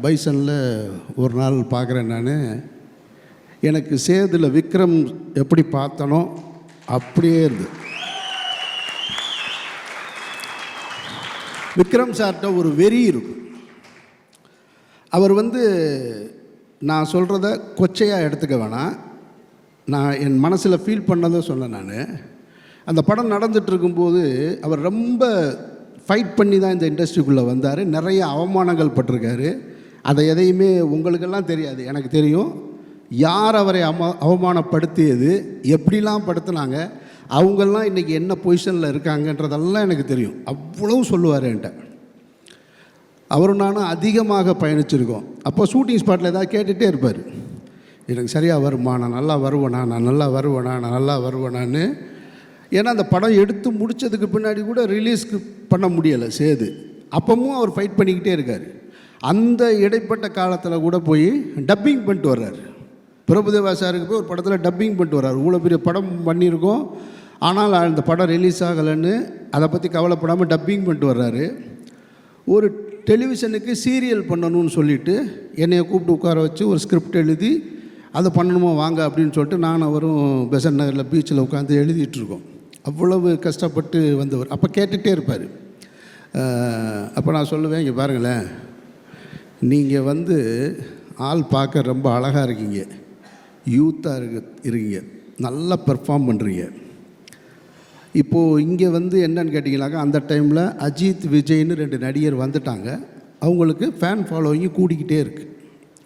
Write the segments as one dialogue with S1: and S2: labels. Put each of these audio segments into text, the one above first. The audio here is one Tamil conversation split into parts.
S1: பைசனில் ஒரு நாள் பார்க்குறேன் நான். எனக்கு சேதில் விக்ரம் எப்படி பார்த்தனோ அப்படியே இருந்து. விக்ரம் சார்கிட்ட ஒரு வெறி இருக்கும். அவர் நான் சொல்கிறத கொச்சையாக எடுத்துக்க வேணாம். நான் என் மனசில் ஃபீல் பண்ணதை சொன்னேன். நான் அந்த படம் நடந்துகிட்டு இருக்கும்போது அவர் ரொம்ப ஃபைட் பண்ணி தான் இந்த இண்டஸ்ட்ரிக்குள்ளே வந்தார். நிறைய அவமானங்கள் பட்டிருக்காரு. அதை எதையுமே உங்களுக்கெல்லாம் தெரியாது, எனக்கு தெரியும். யார் அவரை அவமானப்படுத்தியது, எப்படிலாம் படுத்தினாங்க, அவங்கெல்லாம் இன்றைக்கி என்ன பொசிஷனில் இருக்காங்கன்றதெல்லாம் எனக்கு தெரியும். அவ்வளவு சொல்லுவார் என்கிட்ட. அவரும் நானும் அதிகமாக பயணிச்சிருக்கோம். அப்போ ஷூட்டிங் ஸ்பாட்டில் ஏதாவது கேட்டுகிட்டே இருப்பார். எனக்கு சரியாக வருமா, நான் நல்லா வருவேனா, நான் நல்லா வருவேனா, நான் நல்லா வருவேனான்னு. ஏன்னா அந்த படம் எடுத்து முடித்ததுக்கு பின்னாடி கூட ரிலீஸ்க்கு பண்ண முடியலை சேது. அப்பவும் அவர் ஃபைட் பண்ணிக்கிட்டே இருக்கார். அந்த இடைப்பட்ட காலத்தில் கூட போய் டப்பிங் பண்ணிட்டு வர்றார். பிரபுதேவா சாருக்கு போய் ஒரு படத்தில் டப்பிங் பண்ணிட்டு வர்றார். இவ்வளோ பெரிய படம் பண்ணியிருக்கோம், ஆனால் அந்த படம் ரிலீஸ் ஆகலைன்னு அதை பற்றி கவலைப்படாமல் டப்பிங் பண்ணிட்டு வர்றாரு. ஒரு டெலிவிஷனுக்கு சீரியல் பண்ணணும்னு சொல்லிவிட்டு என்னையை கூப்பிட்டு உட்கார வச்சு ஒரு ஸ்கிரிப்ட் எழுதி அதை பண்ணணுமா வாங்க அப்படின்னு சொல்லிட்டு நான் அவரும் பெசன்ட் நகரில் பீச்சில் உட்காந்து எழுதிட்டுருக்கோம். அவ்வளவு கஷ்டப்பட்டு வந்தவர். அப்போ கேட்டுகிட்டே இருப்பார். அப்போ நான் சொல்லுவேன், இங்கே பாருங்களேன், நீங்கள் ஆள் பார்க்க ரொம்ப அழகாக இருக்கீங்க, யூத்தாக இருக்கீங்க, நல்லா பெர்ஃபார்ம் பண்ணுறீங்க. இப்போது இங்கே என்னன்னு கேட்டிங்கனாக்கா, அந்த டைமில் அஜித் விஜய்னு 2 நடிகர் வந்துட்டாங்க. அவங்களுக்கு ஃபேன் ஃபாலோவிங் கூடிக்கிட்டே இருக்குது.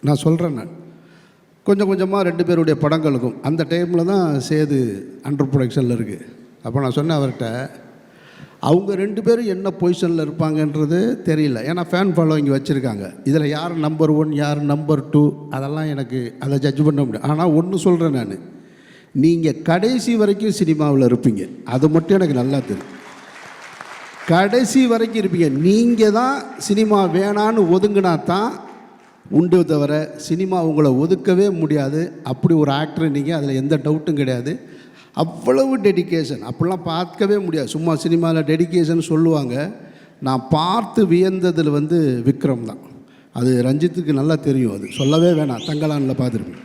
S1: நான் சொல்கிறேன், நான் கொஞ்சம் கொஞ்சமாக 2 பேருடைய படங்களுக்கும் அந்த டைமில் தான் சேது அண்டர் ப்ரொடக்ஷனில் இருக்குது. அப்போ நான் சொன்னேன் அவர்கிட்ட, அவங்க 2 பேரும் என்ன பொசிஷனில் இருப்பாங்கன்றது தெரியல. ஏன்னா ஃபேன் ஃபாலோவிங் வச்சுருக்காங்க. இதில் யார் நம்பர் 1 யார் நம்பர் 2 அதெல்லாம் எனக்கு அதை ஜட்ஜ் பண்ண முடியும். ஆனால் ஒன்று சொல்கிறேன், நான் நீங்கள் கடைசி வரைக்கும் சினிமாவில் இருப்பீங்க, அது மட்டும் எனக்கு நல்லா தெரியும். கடைசி வரைக்கும் இருப்பீங்க. நீங்கள் தான் சினிமா வேணான்னு ஒதுங்கினா தான் உண்டு, தவிர சினிமா உங்களை ஒதுக்கவே முடியாது. அப்படி ஒரு ஆக்டர் நீங்கள், அதில் எந்த டவுட்டும் கிடையாது. அவ்வளவு டெடிக்கேஷன் அப்படிலாம் பார்க்கவே முடியாது. சும்மா சினிமாவில் டெடிக்கேஷன் சொல்லுவாங்க. நான் பார்த்து வியந்ததில் விக்ரம் தான். அது ரஞ்சித்துக்கு நல்லா தெரியும், அது சொல்லவே வேணாம். தங்கலானில் பார்த்துருப்பேன்.